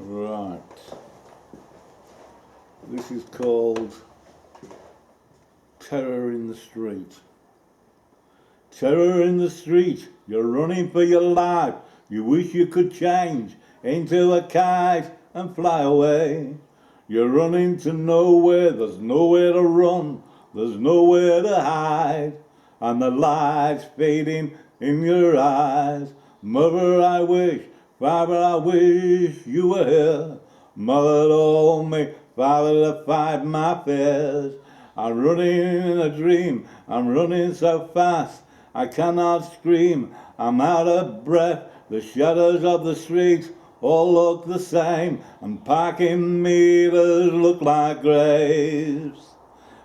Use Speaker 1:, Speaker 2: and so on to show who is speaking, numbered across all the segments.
Speaker 1: Right. This is called Terror in the Street. Terror in the street, you're running for your life. You wish you could change into a kite and fly away. You're running to nowhere, there's nowhere to run, there's nowhere to hide. And the light's fading in your eyes. Mother, I wish, Father, I wish you were here. Mother told me, Father, to fight my fears. I'm running in a dream, I'm running so fast, I cannot scream, I'm out of breath. The shadows of the streets all look the same, and parking meters look like graves.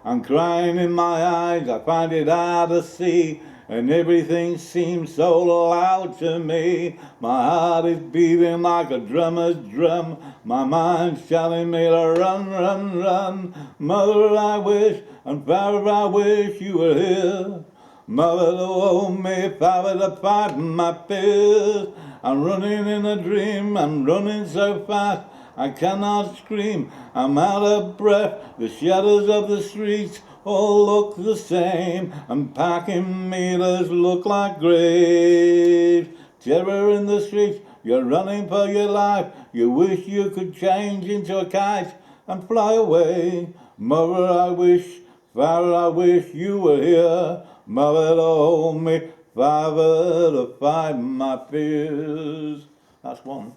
Speaker 1: I'm crying in my eyes, I find it hard to see, and everything seems so loud to me. My heart is beating like a drummer's drum, my mind's telling me to run, run, run. Mother, I wish, and Father, I wish you were here. Mother to hold me, Father to fight my fears. I'm running in a dream, I'm running so fast, I cannot scream, I'm out of breath. The shadows of the streets all look the same, and parking meters look like graves. Terror in the streets, you're running for your life. You wish you could change into a kite and fly away. Mother, I wish, Father, I wish you were here. Mother to hold me, Father to fight my fears. That's one.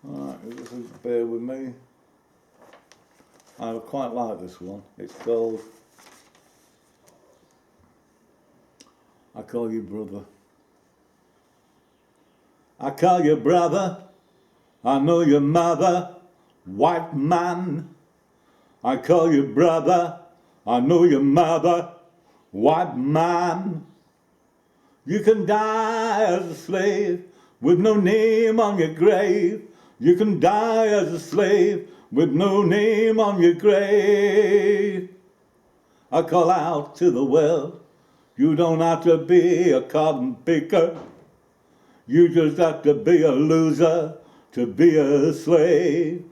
Speaker 1: Alright, just bear with me. I quite like this one. It's called I Call You Brother. I call you brother, I know your mother, white man. I call you brother, I know your mother, white man. You can die as a slave with no name on your grave. You can die as a slave with no name on your grave. I call out to the world, you don't have to be a cotton picker. You just have to be a loser to be a slave.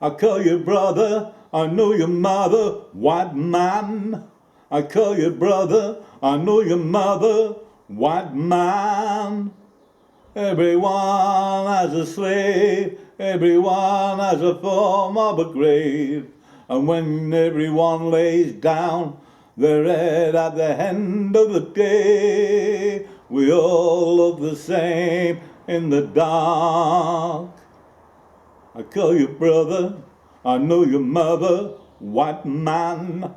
Speaker 1: I call you brother, I know your mother, white man. I call you brother, I know your mother, white man. Everyone has a slave, everyone has a form of a grave. And when everyone lays down their head at the end of the day, we all look the same in the dark. I call you brother, I know your mother, white man.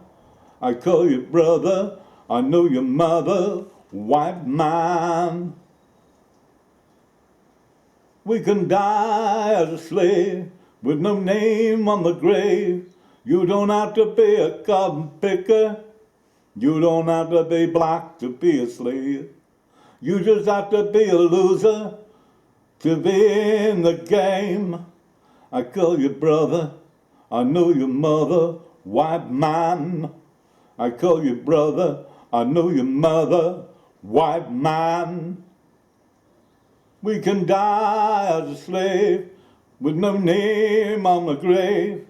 Speaker 1: I call you brother, I know your mother, white man. We can die as a slave with no name on the grave. You don't have to be a cotton picker. You don't have to be black to be a slave. You just have to be a loser to be in the game. I call you brother, I know your mother, white man. I call you brother, I know your mother, white man. We can die as a slave with no name on the grave.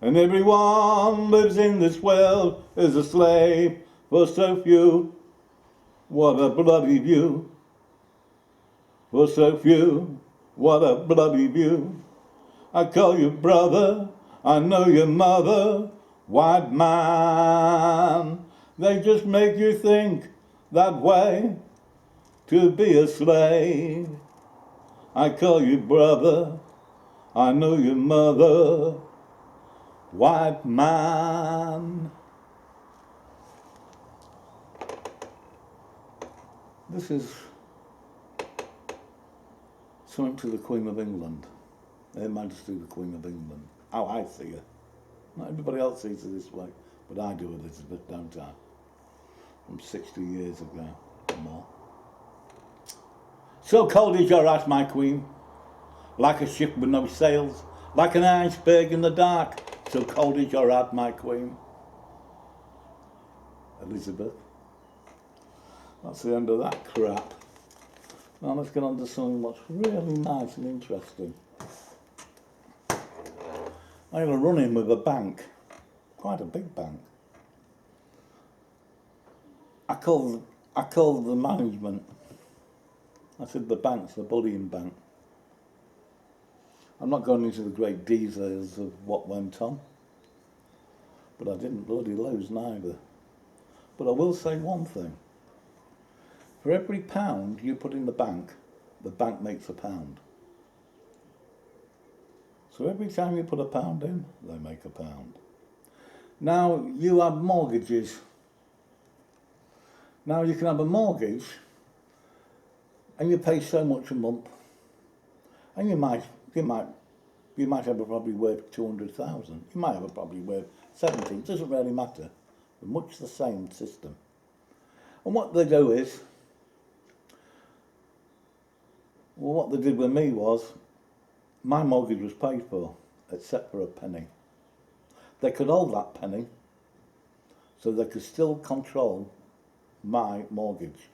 Speaker 1: And everyone lives in this world as a slave for so few. What a bloody view. For so few, what a bloody view. I call you brother, I know your mother, white man. They just make you think that way to be a slave. I call you brother, I know your mother, white man. This is something to the Queen of England, Her Majesty the Queen of England. How I see her. Not everybody else sees her this way, but I do, Elizabeth, don't I? From 60 years ago or more. So cold is your ass, my queen, like a ship with no sails, like an iceberg in the dark. So cold is your heart, my queen. Elizabeth. That's the end of that crap. Now let's get on to something what's really nice and interesting. I had a run-in with a bank, quite a big bank. I called the management. I said, the bank's a bullying bank. I'm not going into the great details of what went on, but I didn't bloody lose neither. But I will say one thing. For every pound you put in the bank makes a pound. So every time you put a pound in, they make a pound. Now, you have mortgages. Now you can have a mortgage and you pay so much a month, and you might have a property worth 200,000. You might have a property worth 70. It doesn't really matter. They're much the same system. And what they do is, well, what they did with me was, my mortgage was paid for, except for a penny. They could hold that penny, so they could still control my mortgage.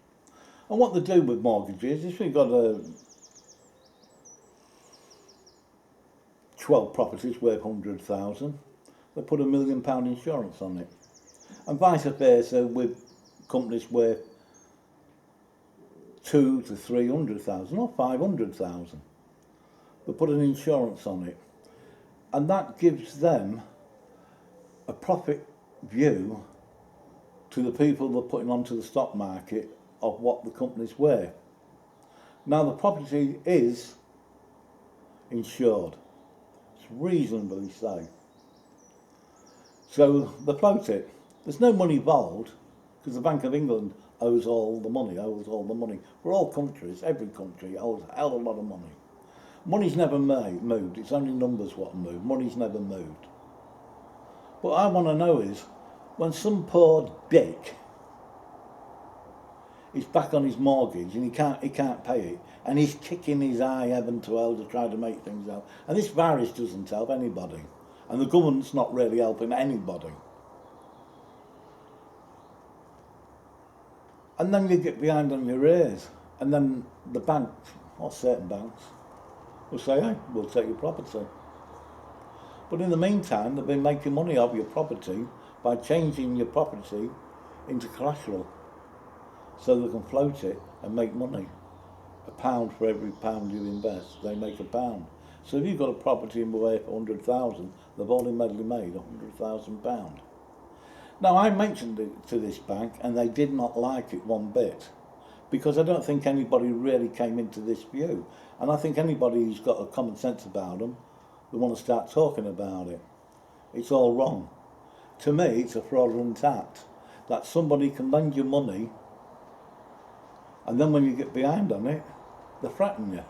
Speaker 1: And what they do with mortgages is, we've got 12 properties worth 100,000, they put £1 million insurance on it. And vice versa with companies worth 200 to 300,000 or 500,000. They put an insurance on it. And that gives them a profit view to the people they're putting onto the stock market of what the company's worth. Now, the property is insured. It's reasonably safe. So they float it. There's no money involved, because the Bank of England owes all the money. For all countries, every country owes a hell of a lot of money. Money's never moved. It's only numbers what move. Money's never moved. What I want to know is, when some poor dick is back on his mortgage and he can't pay it, and he's kicking his eye heaven to hell to try to make things help. And this virus doesn't help anybody, and the government's not really helping anybody. And then you get behind on your ears, and then the banks, or certain banks, will say, hey, we'll take your property. But in the meantime, they've been making money off your property by changing your property into collateral, so they can float it and make money. £1 for every pound you invest, they make £1. So if you've got a property in worth 100,000, they've ultimately made £100,000. Now, I mentioned it to this bank, and they did not like it one bit, because I don't think anybody really came into this view. And I think anybody who's got a common sense about them, they want to start talking about it. It's all wrong. To me, it's a fraudulent act, that somebody can lend you money, and then when you get behind on it, they threaten you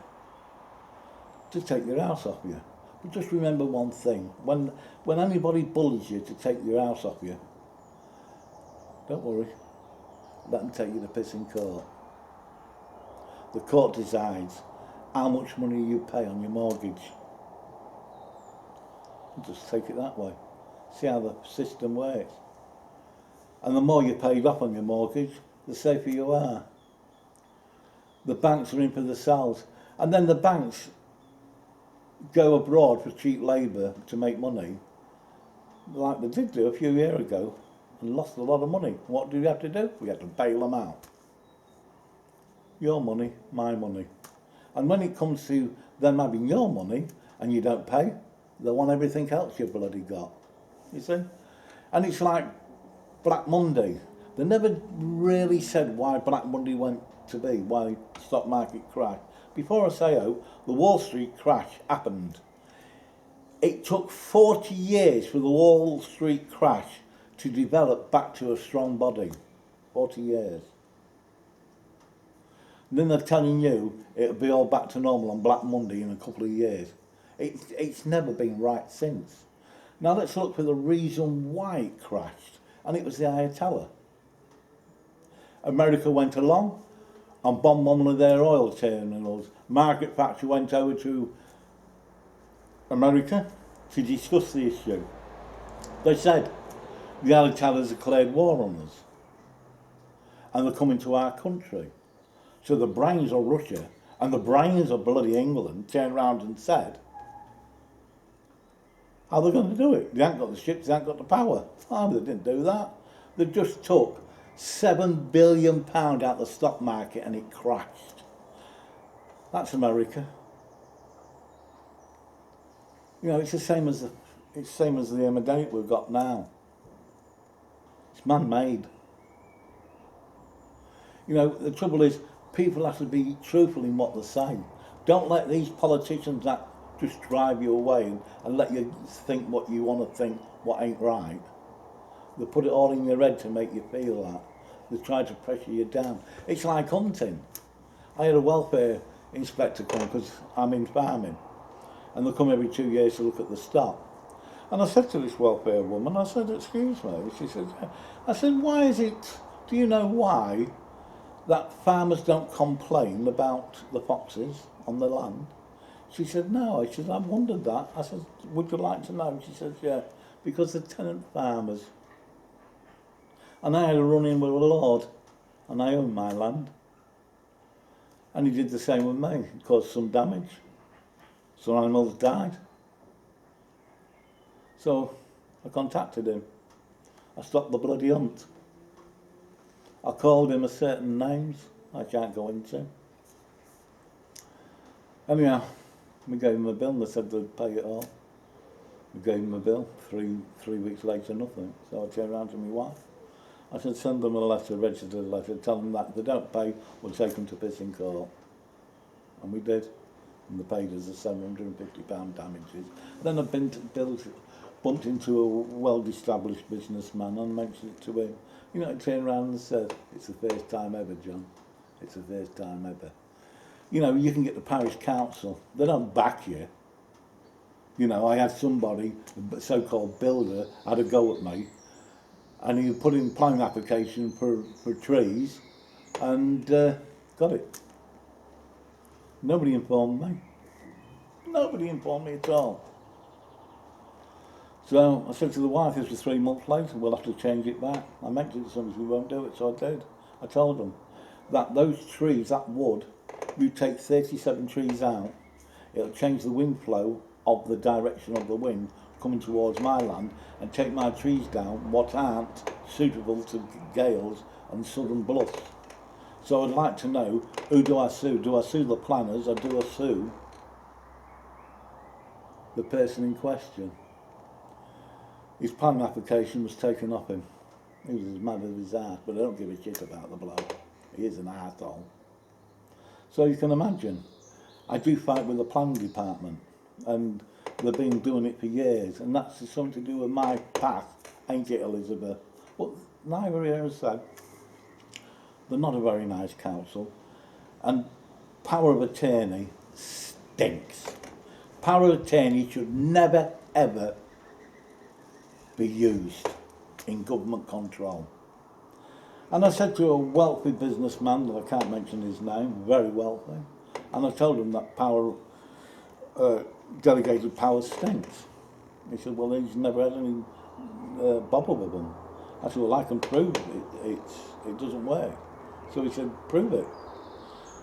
Speaker 1: to take your house off you. But just remember one thing, when anybody bullies you to take your house off you, don't worry, let them take you to piss in court. The court decides how much money you pay on your mortgage. Just take it that way. See how the system works. And the more you paid off on your mortgage, the safer you are. The banks are in for themselves. And then the banks go abroad for cheap labour to make money, like they did do a few years ago, and lost a lot of money. What do we have to do? We have to bail them out. Your money, my money. And when it comes to them having your money and you don't pay, they want everything else you've bloody got. You see? And it's like Black Monday. They never really said why Black Monday went to be, why the stock market crashed. Before I say the Wall Street crash happened. It took 40 years for the Wall Street crash to develop back to a strong body. 40 years. And then they're telling you it'll be all back to normal on Black Monday in a couple of years. It's never been right since. Now let's look for the reason why it crashed. And it was the Ayatollah. America went along and bombed one of their oil terminals. Margaret Thatcher went over to America to discuss the issue. They said, the Ayatollahs declared war on us, and they're coming to our country. So the brains of Russia and the brains of bloody England turned around and said, How are they going to do it? They haven't got the ships, they haven't got the power. Oh, they didn't do that. They just took £7 billion out of the stock market and it crashed. That's America. You know, it's the same as the epidemic we've got now. It's man-made. You know, the trouble is, people have to be truthful in what they say. Don't let these politicians that just drive you away and let you think what you want to think, what ain't right. They put it all in your head to make you feel that. They try to pressure you down. It's like hunting. I had a welfare inspector come because I'm in farming, and they come every 2 years to look at the stock. And I said to this welfare woman, I said, excuse me. She said, yeah. I said, why is it, do you know why that farmers don't complain about the foxes on the land? She said, no. I said, I've wondered that. I said, would you like to know? She said, yeah, because they're tenant farmers. And I had a run-in with a lord, and I own my land. And he did the same with me. It caused some damage. Some animals died. So I contacted him. I stopped the bloody hunt. I called him a certain names I can't go into. Anyhow, we gave him a bill and they said they'd pay it all. We gave him a bill, three weeks later, nothing. So I turned around to my wife. I said, send them a letter, registered letter, tell them that if they don't pay, we'll take them to pissing court. And we did. And they paid us the £750 damages. Then I've been bumped into a well-established businessman and mentioned it to him. You know, I turned around and said, it's the first time ever, John. It's the first time ever. You know, you can get the parish council. They don't back you. You know, I had somebody, a so-called builder, had a go at me, and he put in planning application for trees, and got it. Nobody informed me. Nobody informed me at all. So I said to the wife, this was 3 months later, we'll have to change it back. I mentioned it to somebody, we won't do it, so I did. I told them that those trees, that wood, you take 37 trees out, it'll change the wind flow of the direction of the wind coming towards my land and take my trees down, what aren't suitable to gales and sudden bluffs. So I'd like to know, who do I sue? Do I sue the planners or do I sue the person in question? His planning application was taken off him. He was as mad as his ass, but I don't give a shit about the bloke. He is an arsehole. So you can imagine, I do fight with the planning department, and they've been doing it for years, and that's something to do with my past, ain't it, Elizabeth? But neither here has said, they're not a very nice council, and power of attorney stinks. Power of attorney should never, ever be used in government control. And I said to a wealthy businessman, that I can't mention his name, very wealthy, and I told him that delegated power stinks. He said, well, he's never had any bother with them. I said, well, I can prove it doesn't work. So he said, prove it.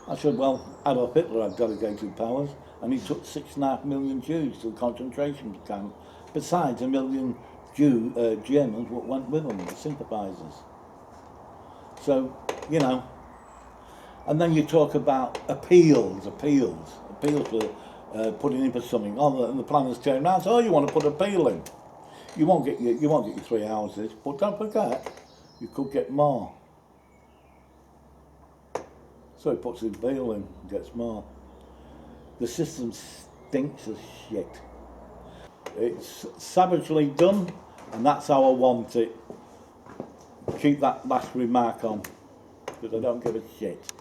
Speaker 1: I said, well, Adolf Hitler had delegated powers, and he took 6.5 million Jews to the concentration camp, besides 1 million Germans what went with them, the sympathisers. So, you know, and then you talk about appeals for putting in for something. Oh, and the planners turn around and say, oh, you want to put an appeal in. You won't get your 3 houses, but don't forget, you could get more. So he puts his appeal in and gets more. The system stinks of shit. It's savagely done, and that's how I want it. Keep that last remark on, because I don't give a shit.